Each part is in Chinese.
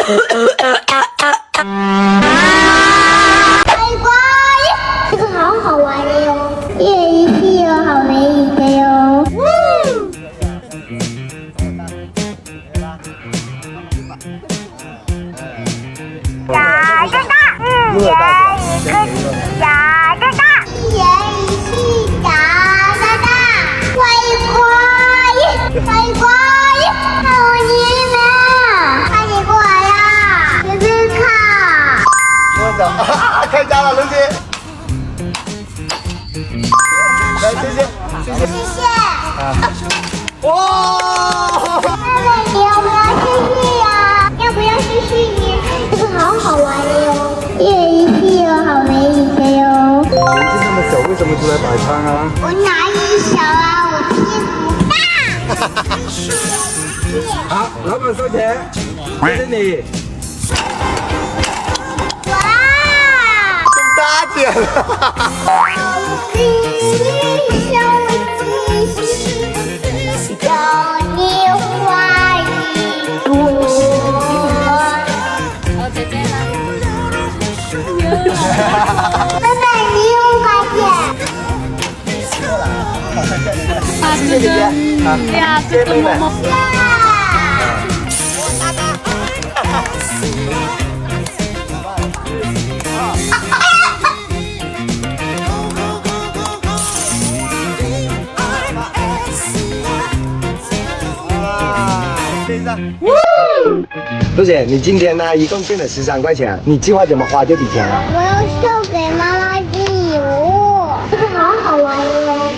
乖，这个好好玩的哟，一人一屁哟，好没意思哟。大哥大，一人一个大哥大，一人一屁大大大，乖，好你们，快点过来啦，别别卡。我走啊！开家了，龙姐。来，谢谢。谢谢。哇！妹妹，你要不要试试呀？要不要试试你？这个好好玩的哟，一人一屁哟，好没意思哟。年纪那么小，为什么出来摆摊啊？我哪里小啊？我屁股大。好，老板收钱，谢谢你。哇！中大奖了！有你花一朵。妹妹，你用快点。谢谢姐姐啊，谢谢妹妹。陆姐，你今天呢一共挣了13块钱，你计划怎么花这笔钱啊？我要送给妈妈礼物，这个好好玩哟。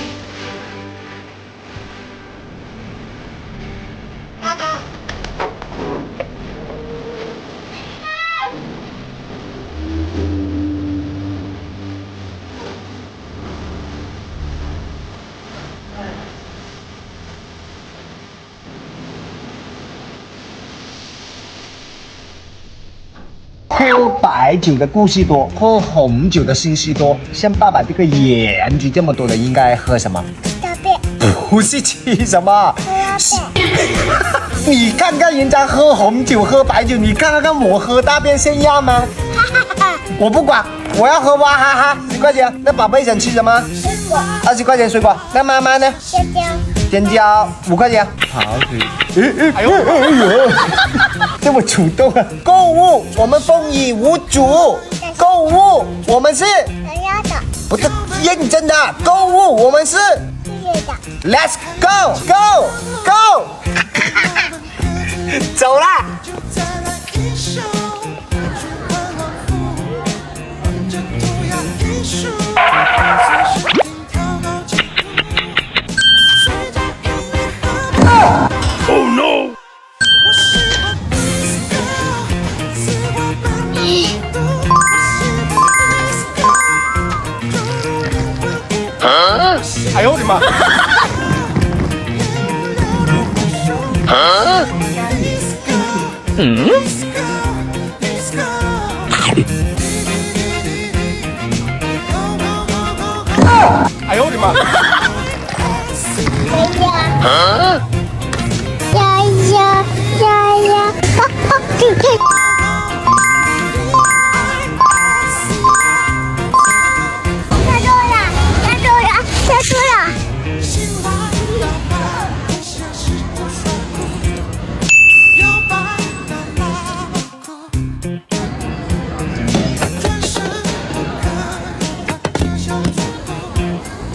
喝白酒的故事多，喝红酒的信息多。像爸爸这个颜值这么多的，应该喝什么？大便，不是吃什么？大便。你看看人家喝红酒、喝白酒，你看看我喝大便像样吗？我不管，我要喝娃哈哈，10块钱。那宝贝想吃什么水果， ？20块钱水果。那妈妈呢？香蕉，尖椒5块钱。好吃。哎呦，这么主动啊！购物我们风雨无阻，购物我们是想要的，不是认真的，购物我们是谢谢的。 Let's go go go， 走啦！哎呦我的妈！哎呦我的妈！呀，下车了。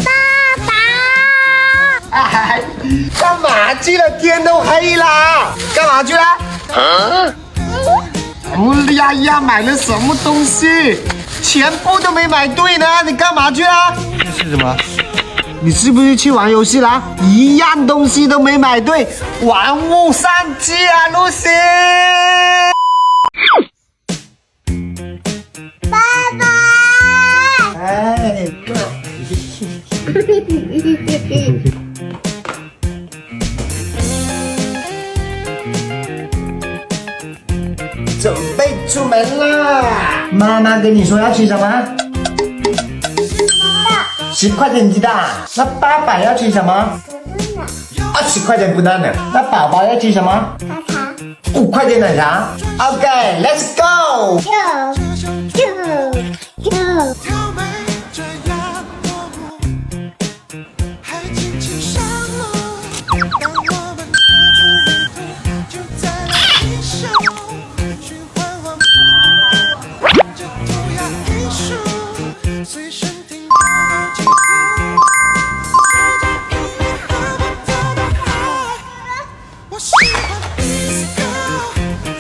爸爸，哎，干嘛去了？天都黑了，干嘛去了？不呀呀，买了什么东西？全部都没买对呢，你干嘛去了？这是什么？你是不是去玩游戏了？一样东西都没买对，玩物丧志啊，露西！爸爸，哎，准备出门啦！妈妈跟你说要吃什么？10块钱鸡蛋。那爸爸要吃什么？20块钱不蛋的。那宝宝要吃什么？卡卡， 5块钱奶茶。OK，Let's go。就。挑眉这样落幕，还轻轻上路。当我们的距离就在一手，循环往复，这涂鸦艺术，随身听到几乎。随着音乐和我跳到爱，我喜欢 disco，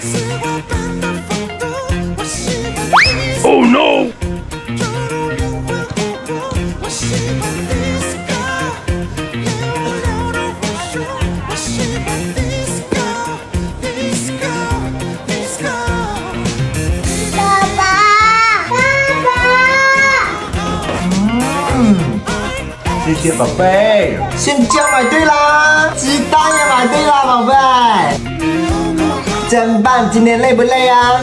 似我般的风度，我喜欢 disco。Oh no！我喜欢 disco， 连我聊都不说。我喜欢 disco， disco， disco。爸爸，谢谢宝贝，香蕉买对啦，鸡蛋也买对啦，宝贝，真棒！今天累不累啊？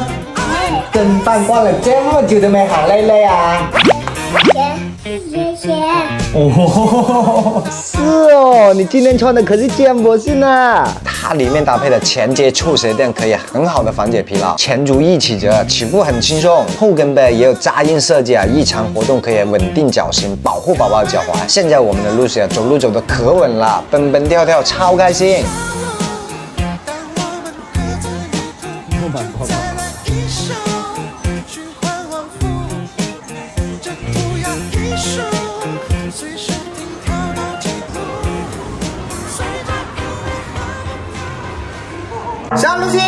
真棒，逛了这么久都没喊累啊？谢。哦，是哦，你今天穿的可是坚果信啊！它里面搭配的前阶促鞋垫可以很好的缓解疲劳，前足一起折，起步很轻松，后跟背也有扎印设计啊，日常活动可以稳定脚型，保护宝宝脚踝。现在我们的Lucy走路走得可稳了，蹦蹦跳跳超开心。再来一首，循环往复，这涂鸦艺术，随身听跳到几乎。随着小Lucy，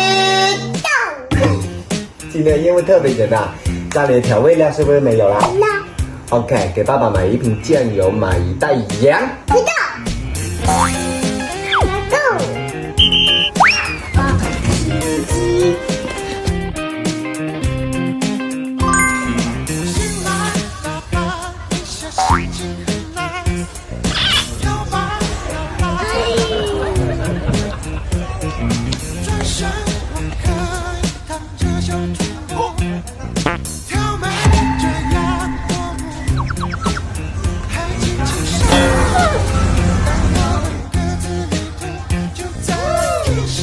今天因为特别热啊，家里的调味料是不是没有啦？OK， 给爸爸买一瓶酱油，买一袋盐。醒来，爸爸，你现心情很 nice， 摇摆摇摆，转身我可以躺着就吐沫，挑眉这样落幕，还轻轻上路。当我们各自旅途就在一手，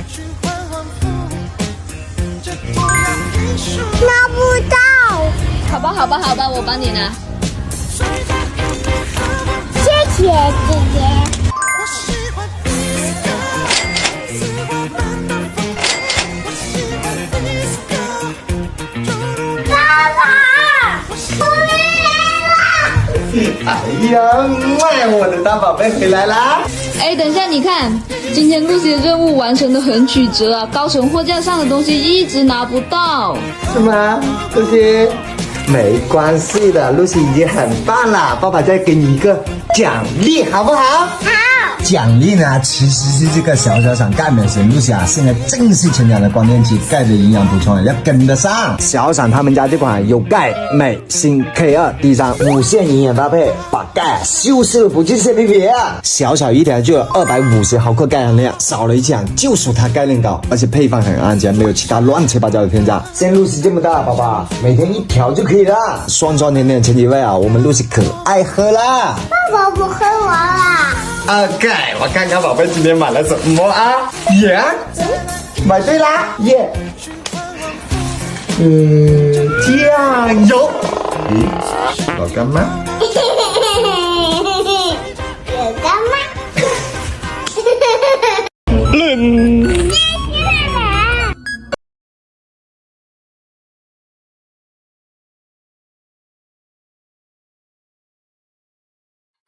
循环往复，这涂鸦艺术。拿不到。好吧，我帮你拿。随着音乐和我谢谢姐姐。我喜欢 disco， 似我般的风格。我喜欢 disco， 爸爸，我喜我回来了。哎呀，我的大宝贝回来啦！哎，等一下，你看，今天Lucy的任务完成的很曲折啊，高层货架上的东西一直拿不到。是吗，Lucy？没关系的，Lucy已经很棒了。爸爸再给你一个奖励，好不好？好。奖励呢，其实是这个小厂盖美食Lucy啊，现在正是成长的关键期，钙的营养补充要跟得上。小厂他们家这款有钙、镁、锌、K2、D3 5线营养搭配，把钙修饰的不进血皮皮啊！小小一条就有250毫克钙含量，少了一项就属它钙量高，而且配方很安全，没有其他乱七八糟的添加。像Lucy这么大，宝宝每天1条就可以了。酸酸甜甜的前几味啊，我们Lucy可爱喝啦。爸爸不喝完了。OK，我看看宝贝今天买了什么啊？盐，买对啦，耶。酱油。咦，老干妈？有干妈。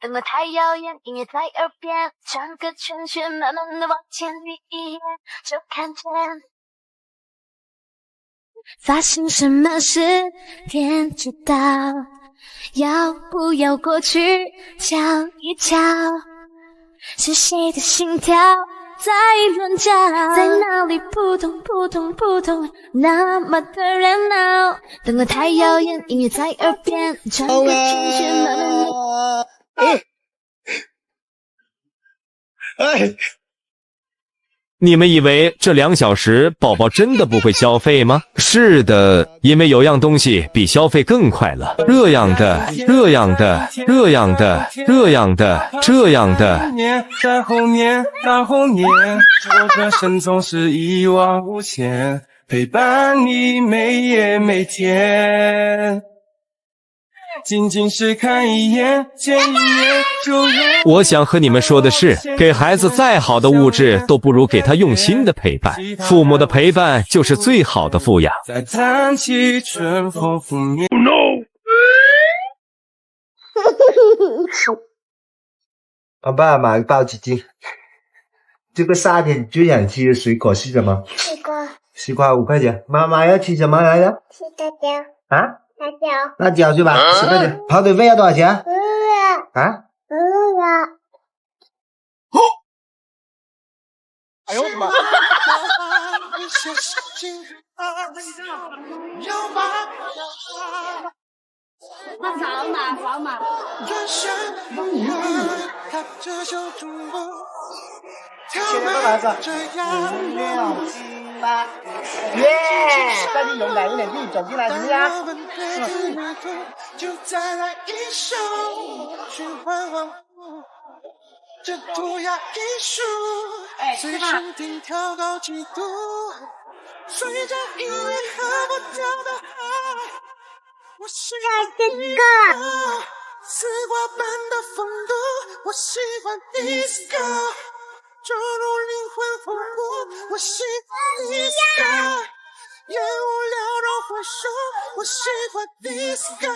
灯光太耀眼，音乐在耳边，转个圈圈，慢慢的往前离一眼，就看见发生什么事，天知道，要不要过去瞧一瞧，是谁的心跳在乱叫，在哪里扑通扑通扑通，那么的热闹。灯光太耀眼，音乐在耳边，转个圈圈，慢慢的。哎，你们以为这2小时宝宝真的不会消费吗？是的，因为有样东西比消费更快乐，这样的，这样的，这样的，这样的，这样的。年在后年，到后年，我的身总是一往无前，陪伴你每夜每天。仅仅是看一眼，见一面就愿。我想和你们说的是，给孩子再好的物质都不如给他用心的陪伴。父母的陪伴就是最好的富养。再叹起春风拂面。爸爸买包纸巾。这个夏天最想吃的水果是什么？西瓜，西瓜5块钱。妈妈要吃什么来着？吃大椒，啊？大椒，辣椒是吧？10块钱。跑腿费要多少钱？啊？哎呦我的妈！皇马，转身踏着小中国，现在干嘛子？这样6、7、8，耶！再你勇敢一点，弟，走进来，行不行？就再来一首循环往复，这涂鸦艺术，随身听调高几度，随着音乐和我跳的嗨，我喜欢这个丝瓜般的风度，我喜欢 disco， 注入灵魂风骨，我喜欢 disco， 烟雾缭绕回首，我喜欢 disco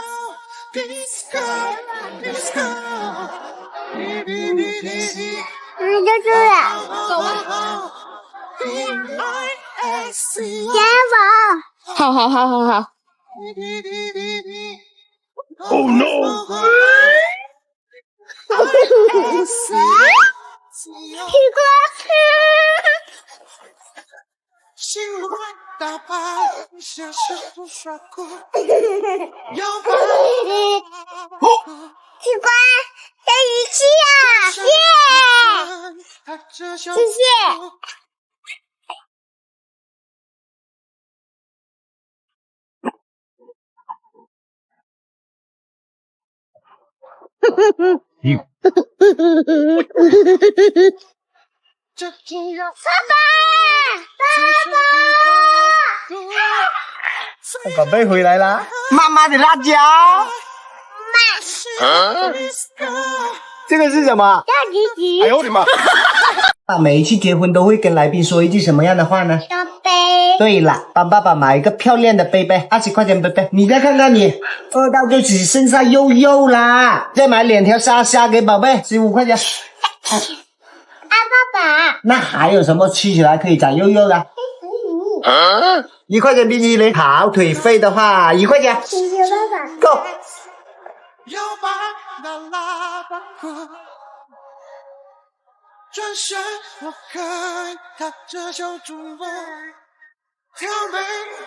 disco disco。就是走吧。前方。好好好好好。 Oh no！ 西瓜。心乱打败，像是不耍酷，摇摆。西瓜，这一期啊，谢谢谢。宝贝回来啦！妈妈的辣椒。这个是什么？大橘橘。哎呦我的妈！每一次结婚都会跟来宾说一句什么样的话呢？小杯。对了，帮爸爸买一个漂亮的杯杯，20块钱杯杯。你再看看你，饿到就只剩下肉肉啦。再买2条沙虾给宝贝，15块钱。爸爸。那还有什么吃起来可以长肉肉的？1块钱冰淇淋，跑腿费的话1块钱。谢谢爸爸。 Go。摇摆那喇叭歌，转身我可以踏着小中国，挑美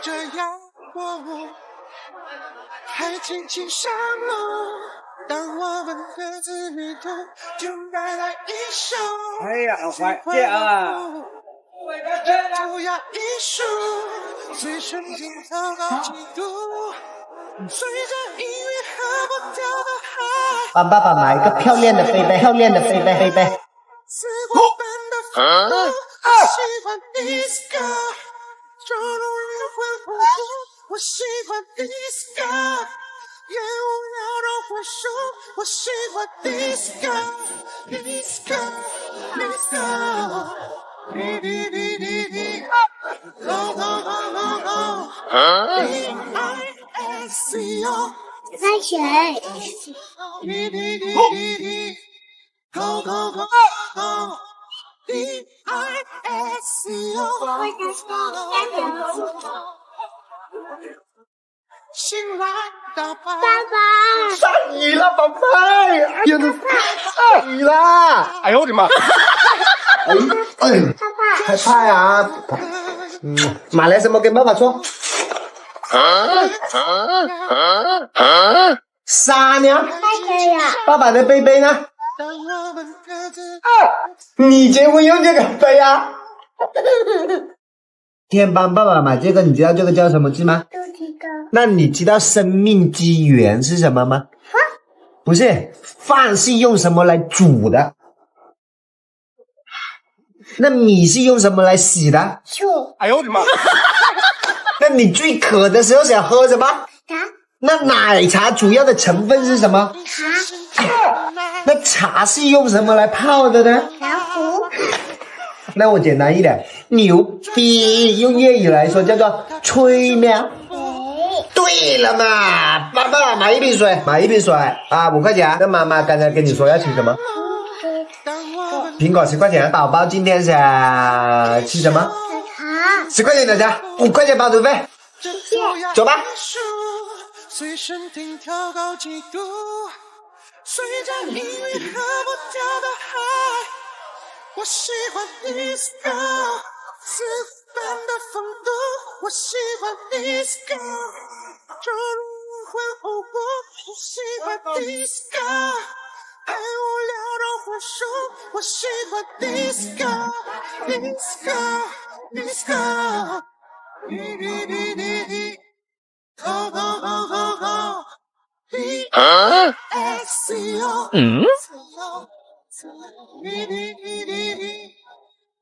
这阳光舞，还轻轻上路。当我们各自旅途，就带来一首。哎呀，坏这啊！涂鸦艺术，随身听调高几度，随着音乐和我跳的嗨。帮爸爸买一个漂亮的杯杯，漂亮的杯杯杯杯。丝瓜般的风度，我喜欢 disco， 注入灵魂风骨，我喜欢 disco， 烟雾缭绕回首，我喜欢 disco disco disco。 Go go go go go， D-I-S-C-O， 开水。 Go go go go， D-I-S-C-O。 醒来打败。爸爸。上雨了，宝贝！哎呀，下雨了！哎呦我的妈！害怕呀！买来什么跟爸爸说？沙呢？爸爸的杯杯呢？你结婚用这个杯啊？天帮爸爸买这个，你知道这个叫什么字吗？不知道。那你知道生命之源是什么吗？不是，饭是用什么来煮的？那米是用什么来洗的？醋。哎呦我的妈！那你最渴的时候想喝什么？茶。那奶茶主要的成分是什么？茶。那茶是用什么来泡的呢？茶壶。那我简单一点，牛逼用粤语来说叫做吹喵。对了嘛，爸爸买一瓶水，买一瓶水啊，5块钱。那妈妈刚才跟你说要吃什么？苹果10块钱。宝宝今天想吃什么茶。 10块钱奶茶，5块钱包邮费。走吧。随身听调高几度，随着音乐和步调的嗨，我喜欢 disco， 自凡的风度，我喜欢 disco， 走路换后果，我喜欢 disco， 太无聊的火手，我喜欢 disco disco disco， Go go go go go， D-I-S-C-O，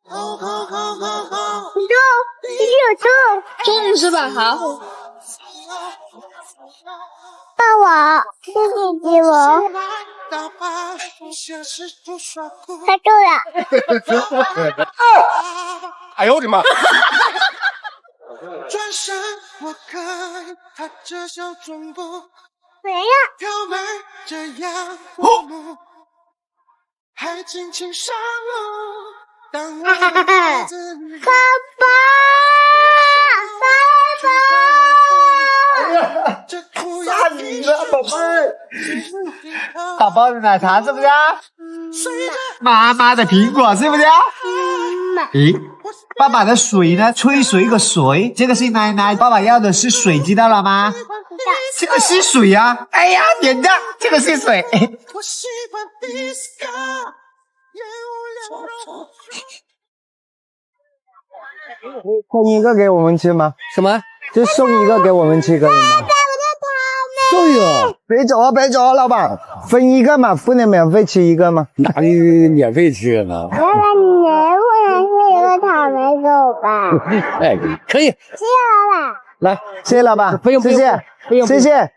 Go go go go go， 终于是吧？好，抱我，谢谢给我，他够了。哎呦我的妈！转身我可以踏着小钟步，没了。飘美这样落幕，还轻轻上路。当我的子女爸爸，这苦大要你了，宝贝儿。宝宝的奶茶是不是？妈妈的苹果是不是？咦，爸爸的水呢？吹水个水，这个是奶奶。爸爸要的是水，知道了吗？这个是水啊！哎呀，点的，这个是水。我喜欢 disco， 也无聊的送一个给我们吃吗？什么？就送一个给我们吃可以吗？送一个？别走啊，别走啊，老板，分一个嘛，不能免费吃一个吗？哪里免费吃呢？爸爸，你不能是一个草莓给我吧？哎，可以。谢谢老板。来，谢谢老板，不用谢谢，谢谢。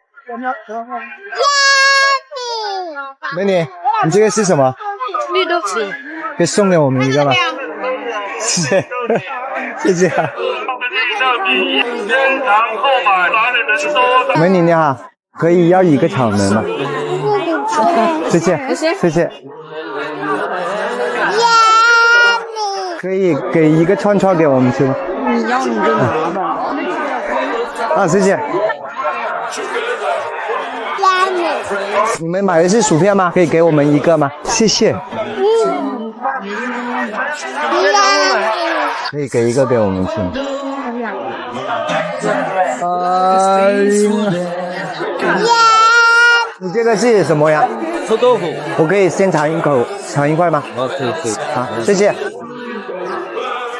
美女，你这个是什么？绿豆豉。可以送给我们一个吗？谢谢，谢谢。美女你好，可以要一个草莓吗？谢谢，谢谢。可以给一个串串给我们吃吗？你要你就拿吧。啊，谢谢。你们买的是薯片吗？可以给我们一个吗？谢谢。可以给一个给我们吃吗？你这个是什么呀？臭豆腐。我可以先尝一口，尝一块吗？可以。好，谢谢。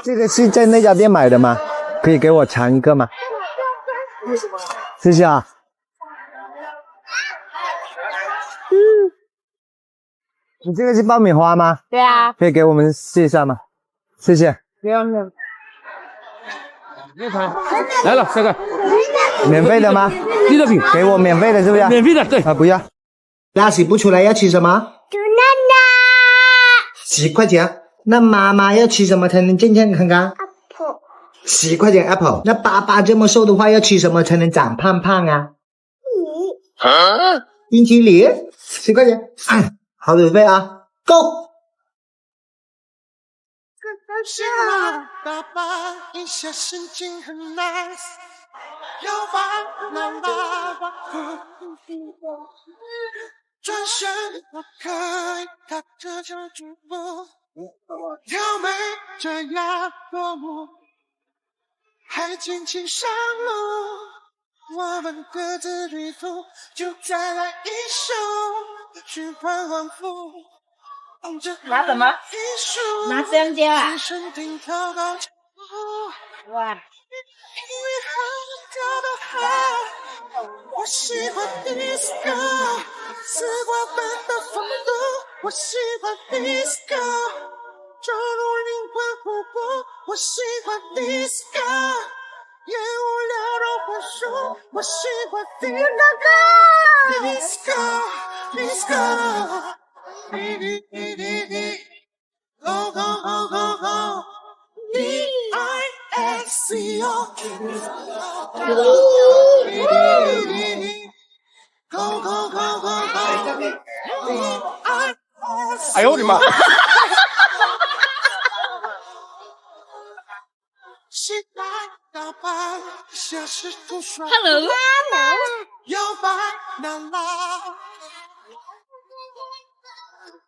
这个是在那家店买的吗？可以给我尝一个吗？谢谢啊。你这个是爆米花吗？对啊。可以给我们试一下吗？谢谢。不要了。来了，这个免费的吗？绿豆饼给我免费的，是不是？免费的，对啊，不要。拉屎不出来要吃什么？猪奶奶。10块钱。那妈妈要吃什么才能健健康康？Apple。10块钱 Apple。那爸爸这么瘦的话，要吃什么才能长胖胖啊？冰淇淋，10块钱。好邮费啊 ，Go。是打扮一下心情很 nice， 摇摆啦啦啦，转身我可以踏着小脚步，挑美这样落幕，还轻轻上路，我们各自旅途，就再来一首循环往复。拿什么？拿香蕉啊？哇！我喜欢 disco， 丝瓜般的风度，我喜欢 disco， 走入灵魂湖泊，我喜欢 disco， 烟雾缭绕火树，我喜欢 disco， go go go go go disco， go go go go go， 哎呦我的妈！期待打败，像是图刷。 Hello， 摇摆难拉，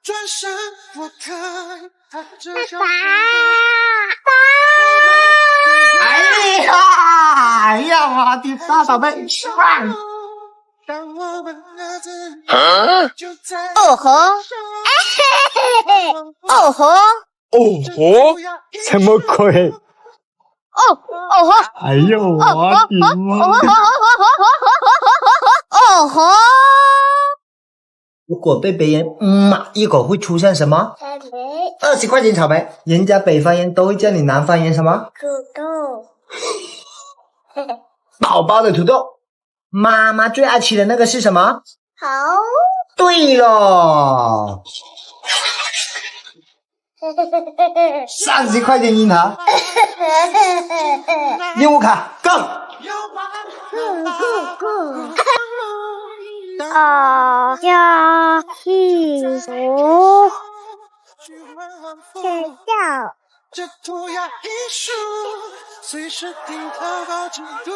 转身我看他这叫哎呀，我的大宝贝！当我们各自就在哦吼，哦吼，哦吼，什么鬼？哦吼，哎呦我的妈！哦吼，如果被别人一口会出现什么草莓， ？20块钱草莓，人家北方人都会叫你南方人什么？土豆，宝宝的土豆。妈妈最爱吃的那个是什么？好，对了，30块钱樱桃。任务卡 Go。要屁股睡觉，这涂鸦艺术，随时听祷告进度，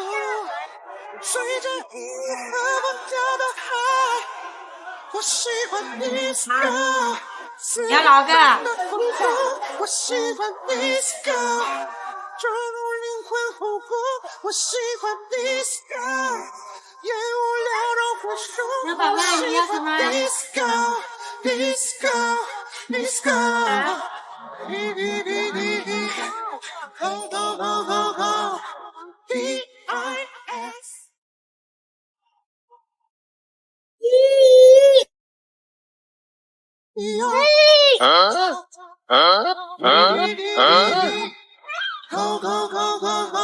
随着音乐和我跳的嗨，我喜欢 disco， 杨老哥，我喜欢 disco， 走入灵魂湖泊，我喜欢 disco， 烟雾缭绕火树，杨宝贝，你要什么？ disco disco go go go go go DIS go go go go go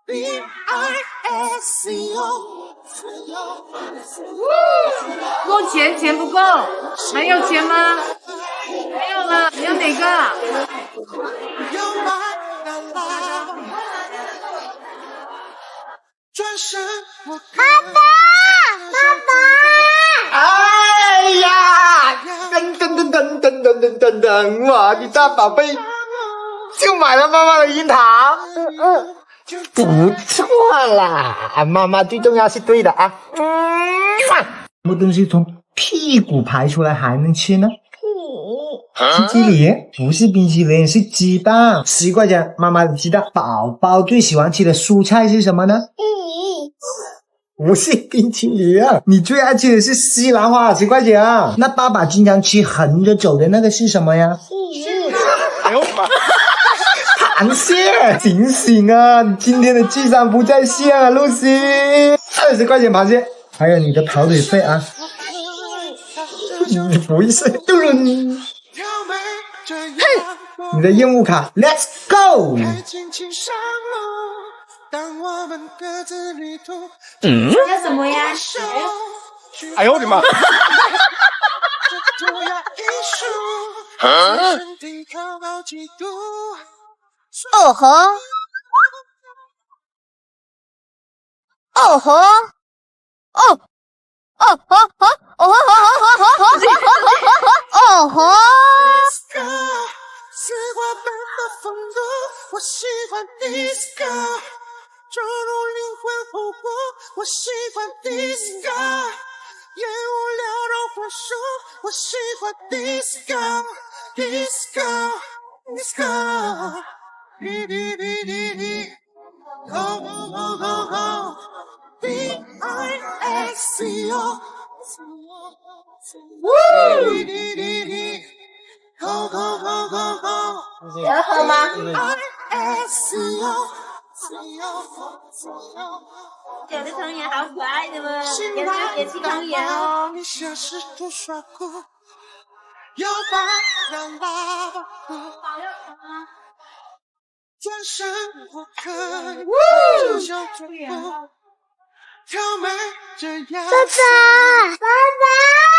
DIS 够钱，钱不够，还有钱吗？没有了，你要哪个？转身我哎呀，噔，我的大宝贝，就买了妈妈的樱桃。不错啦，妈妈最重要是对的啊。什么东西从屁股排出来还能吃呢？是鸡梨，不是冰淇淋，是鸡蛋。10块钱，妈妈的鸡蛋。宝宝最喜欢吃的蔬菜是什么呢？不是冰淇淋，你最爱吃的是西兰花，10块钱。那爸爸经常吃横着走的那个是什么呀？哎呦我的妈！螃蟹，醒醒啊！你今天的智商不在线啊，露西。20块钱螃蟹，还有你的跑腿费啊。你不是嘟噜你。你的任务卡 ，Let's go！ 要什么呀？哎呦我的妈！哦吼，哦吼，哦。哦吼吼哦吼吼吼吼吼哦吼！丝瓜般的风度，我喜欢 disco， 走入灵魂湖泊，我喜欢 disco， 烟雾缭绕火树，我喜欢 disco disco disco， 滴滴滴滴滴 ，go go go go go。DISCO，这个童言好可爱的嘛，也是童言哦。你像是多耍过，摇摆让爸爸哭，转身我看，就像中国挑眉这样。爸爸，爸爸！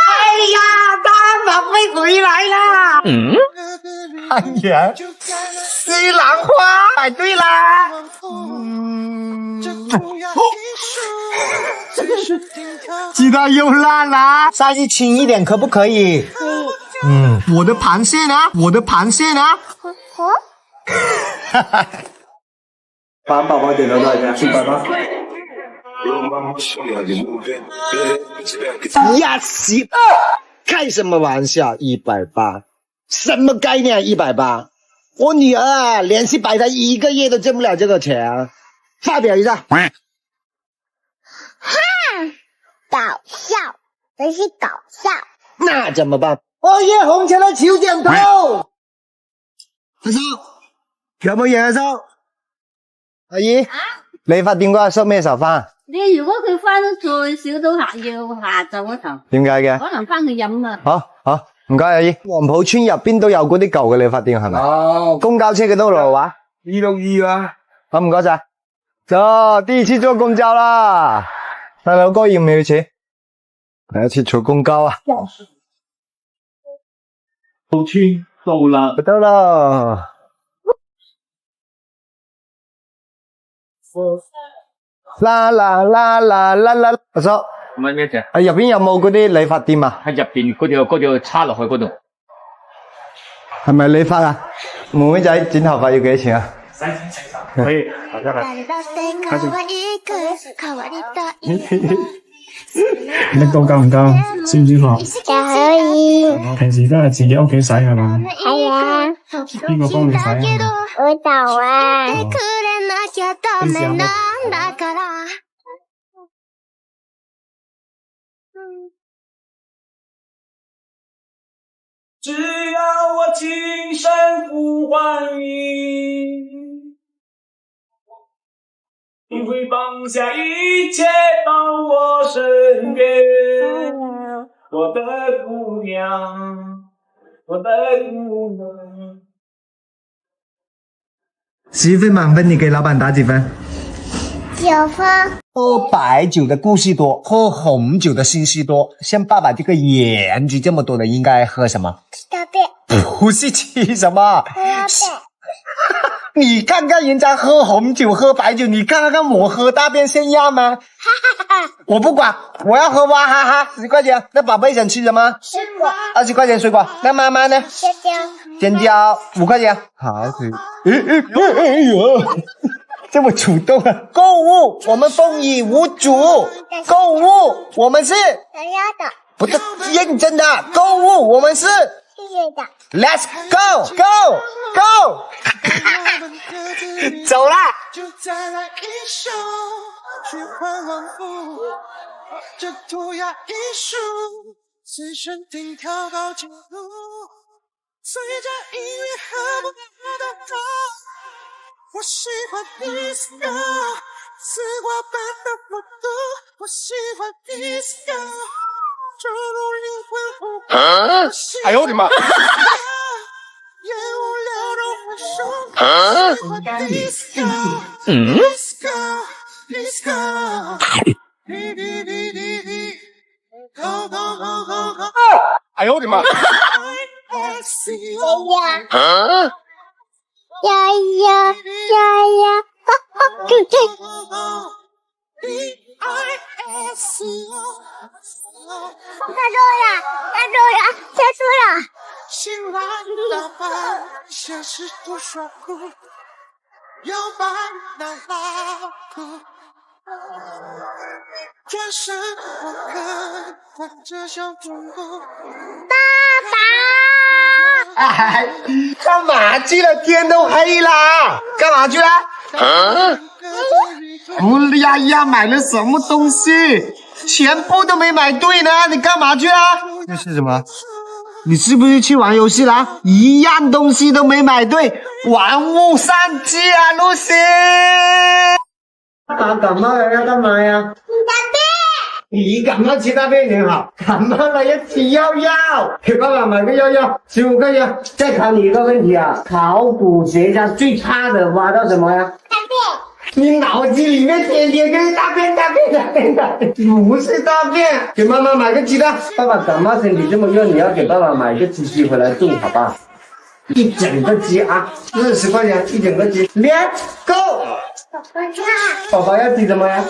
哎呀，大宝贝回来啦！哎呀，西兰花买对啦。鸡蛋又烂啦，下次轻一点可不可以？我的螃蟹呢？我的螃蟹呢？把宝宝点到多少钱？180。Yes，开什么玩笑？180，什么概念？180，我女儿啊，连续摆摊1个月都挣不了这个钱，发表一下。搞笑，真是搞笑。那怎么辦？2月紅起來炒正頭。阿叔，有冇嘢阿叔？阿姨，理髮店嗰阿叔咩時候返？你如果佢翻得再少都要下晝嗰頭。點解嘅？可能翻去飲啊。好，唔該阿姨。黃埔村入邊都有嗰啲舊嘅理髮店係咪？哦。公交車幾多路啊？262啊。好，唔該晒。走，第一次坐公交啦。大佬哥要唔要錢？第一次坐公交啊。埔村到啦。到啦。啦，阿叔，咩啫？入邊有冇嗰啲理髮店啊？喺入邊嗰條叉落去嗰度。係咪理髮啊？妹妹仔剪頭髮要幾多錢啊？可以，好的。力度夠唔夠？舒唔舒服？可以。平時都係自己屋企洗係嘛？係啊。邊個幫你洗啊？我豆啊。只要我轻声呼唤你会放下一切到我身边，我的姑娘，我的姑娘。10分满分，你给老板打几分？9分。喝白酒的故事多，喝红酒的信息多。像爸爸这个颜值这么多的，应该喝什么？吃大便。不是吃什么？喝大便。你看看人家喝红酒喝白酒，你看看我喝大便像样吗？我不管，我要喝娃哈哈，10块钱。那宝贝想吃什么？水果。20块钱水果。那妈妈呢？香蕉。尖椒5块钱。好，可以。哎呦，这么主动啊！购物，我们风雨无阻。购物，我们是想要的。不是认真的。购物，我们是谢谢的。Let's go go go 走啦！就再来一首虚幻往复，这涂鸦艺术随身听跳高进度，随着音乐和不同的歌，我喜欢 disco 丝滑般的幅度，我喜欢 disco 注入灵魂呼吸，哎呦我的妈！烟雾缭绕我手，喜欢 disco disco disco go go go go go 哎呦我的妈！呀呀呀呀呀！对对。他说了，他说了。醒来打扮像是多耍酷，摇摆那拉裤，转身我看着像中国。爸爸，哎，干嘛去了？天都黑了，干嘛去了？哎呀，买了什么东西？全部都没买对呢，你干嘛去了？这是什么？你是不是去玩游戏啦？一样东西都没买对，玩物丧志啊，露西！爸感冒了要干嘛呀？你感冒吃大便挺好，感冒了要吃药药，给爸爸买个药药，15块钱。再考你一个问题啊，考古学家最怕的挖到什么呀？大便。你脑子里面天天跟大便，不是大便。给妈妈买个鸡蛋。爸爸感冒身体这么热，你要给爸爸买一个鸡回来种，好吧？一整个鸡啊，40块钱一整个鸡。Let's go。宝宝要吃什么呀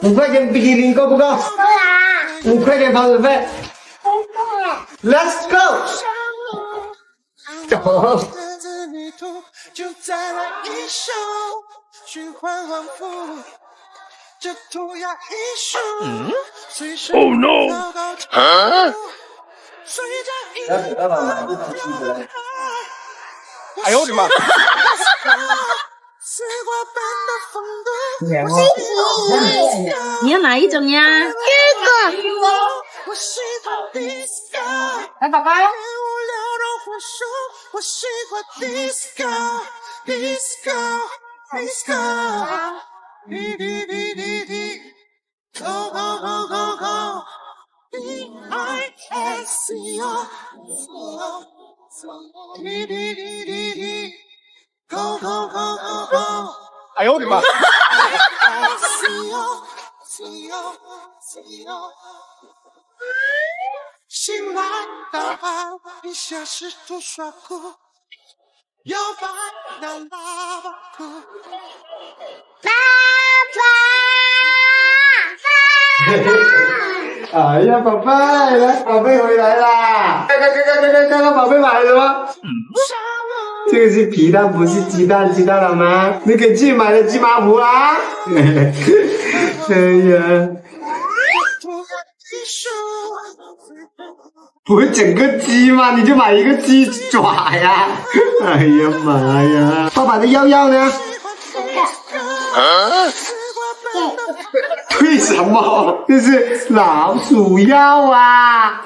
？5块钱冰淇淋够不够？够啦。5块钱跑腿费。Let's go。走。就再来一首，循环往复，这涂鸦艺术，随时高高跳舞，随着音乐。爸爸买个鸡回来。哎呦我的妈！你要哪一种呀？这个。来，宝宝。我喜欢 disco go go go go go go go go go。 哎呦我的妈！醒来大喊一下试图耍酷，摇摆那喇叭裤。哎呀，宝贝，来，宝贝回来啦！看，宝贝买了什么？这个是皮蛋，不是鸡蛋，知道了吗？你给自己买的鸡麻糊啦！哎呀，不是整个鸡吗？你就买一个鸡爪呀！哎呀妈呀！爸爸的药药呢？对什么？这是老鼠药啊！